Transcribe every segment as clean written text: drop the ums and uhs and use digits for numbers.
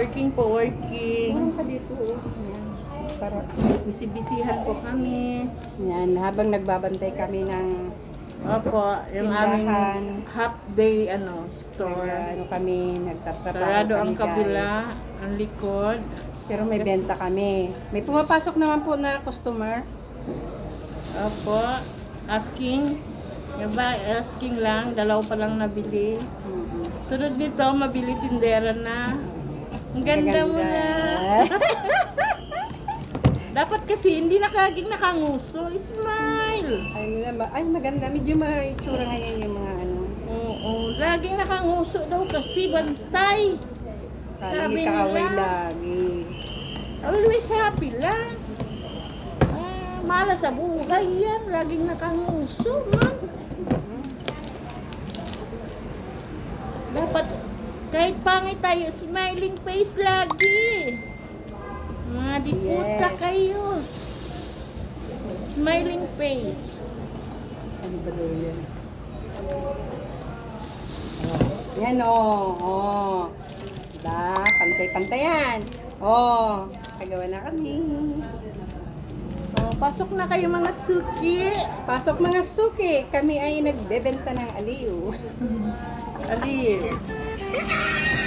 Working po, working. Meron ka dito, oh. Yan. Para, Bisibisihan po kami. yan, habang nagbabantay kami ng Opo, yung aming Tindahan. half day store. ano kami, nagtatrabaho Sarado kami, ang kabila, guys. ang likod. Pero may benta kami. May pumapasok naman po na customer. Opo, asking. Yung ba, asking lang, dalaw pa lang nabili. Sunod nito, mabili tindera na. Ang ganda mo na. Dapat kasi hindi nakaging nakanguso. Smile! Ay, maganda. Medyo maitsura ngayon yung mga ano. Oo, laging nakanguso daw kasi bantay. Parang Sabi ikakaway nila. lagi. Always happy lang. Mala sa buhay yan. Laging nakanguso, man. Dapat, kahit pangit tayo, smiling face lagi. Mga diputa Yes. kayo. Smiling face. Ano ba daw yan? Yan o. Oh. Diba? Pantay-pantayan. Oh. Kagawa na kami. Oh, pasok na kayo mga suki. Pasok mga suki. Kami ay nagbebenta ng aliw. Ali.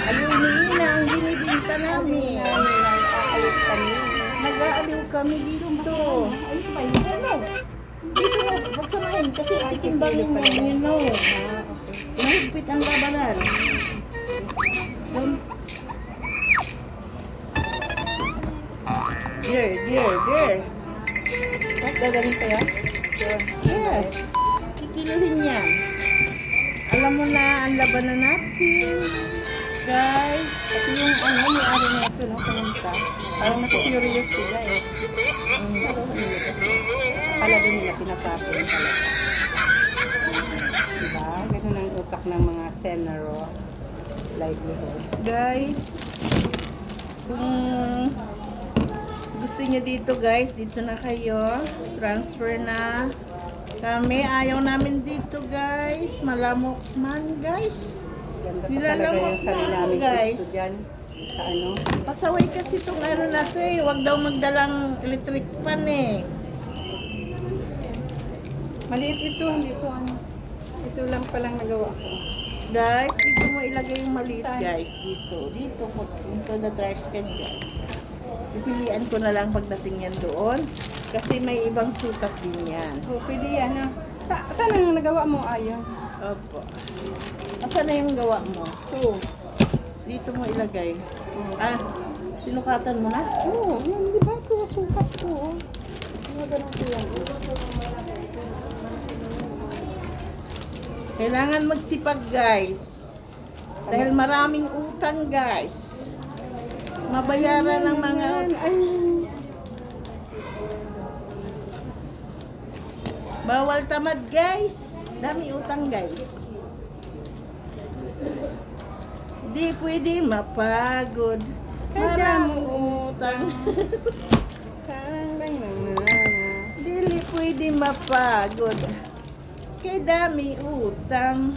Aliw ni Ina ang binibinta namin. Aliw kami. Nag-aaliw kami dito. Ayun pa yun. Ano? Dito mo, magsamahin kasi titimbangin mo, you know. Mahigpit ang labanan. Dear. Dadalhin pa yan? Yes. Kikiluhin niya. Alam mo na ang labanan natin. Guys. Ito yung ano, may ari na ito, no? Pumunta. Parang naku-curious sila eh. Akala din nila pinatapon pala. Diba? Ganun ang utak ng mga senaro livelihood. Guys. Kung gusto niyo dito guys, dito na kayo. Transfer na. Kami, ayaw namin dito guys. Malamok man guys. Ganda pa Nilalamok talaga yung sarili na, namin guys. gusto dyan. Sa ano? Pasaway kasi itong ano na to eh. Huwag daw magdalang electric fan eh. Maliit ito, hindi ito ano. Ito lang palang nagawa ko. Guys, dito mo ilagay yung maliit Saan? guys. Dito mo. Into the trash can guys. Pipilian ko na lang pagdating yan doon. Kasi may ibang sukat din yan. Oh, pwede yan ah. Saan ang nagawa mo? Ayaw. Opo. Asan na yung gawa mo? Oo. Dito mo ilagay. Ah, sinukatan mo na? Oo, yan, di ba? Ito, sukat ko. Ano ganun ko yan? Kailangan magsipag guys. Dahil maraming utang guys. Mabayaran ng mga... Ay, Bawal tamad guys. Dami utang guys. Di pwede mapagod. Maraming utang. karang Dili pwede mapagod. Kay dami utang.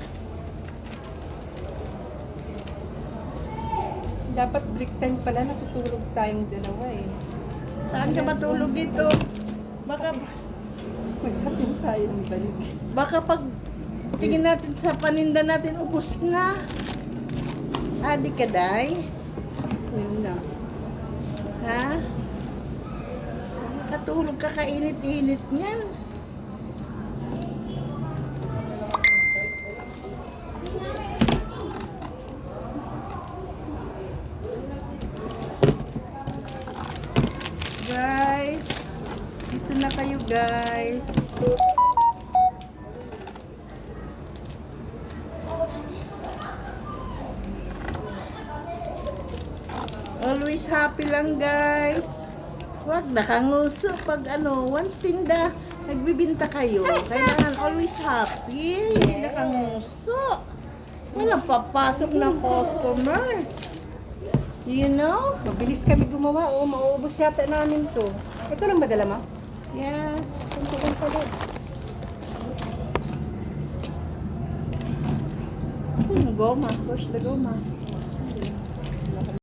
Dapat break time pala, natutulog tayong dalawa eh. Saan ka matulog dito? Baka Magsapin tayo ng balik. pag tingin natin sa paninda natin ubos na. Adi ka day? Yun na. Ha? Katulog ka kainit-init niyan. Guys, dito na kayo guys. Always happy lang guys. Huwag nakanguso pag ano, once tinda, nagbibinta kayo. Kailangan always happy. Hindi nakanguso. Walang papasok na customer. You know? Mabilis kami gumawa. Oo, mauubos yata namin to. Ito lang ba dala mo? Yes. Saan yung goma? Push the goma.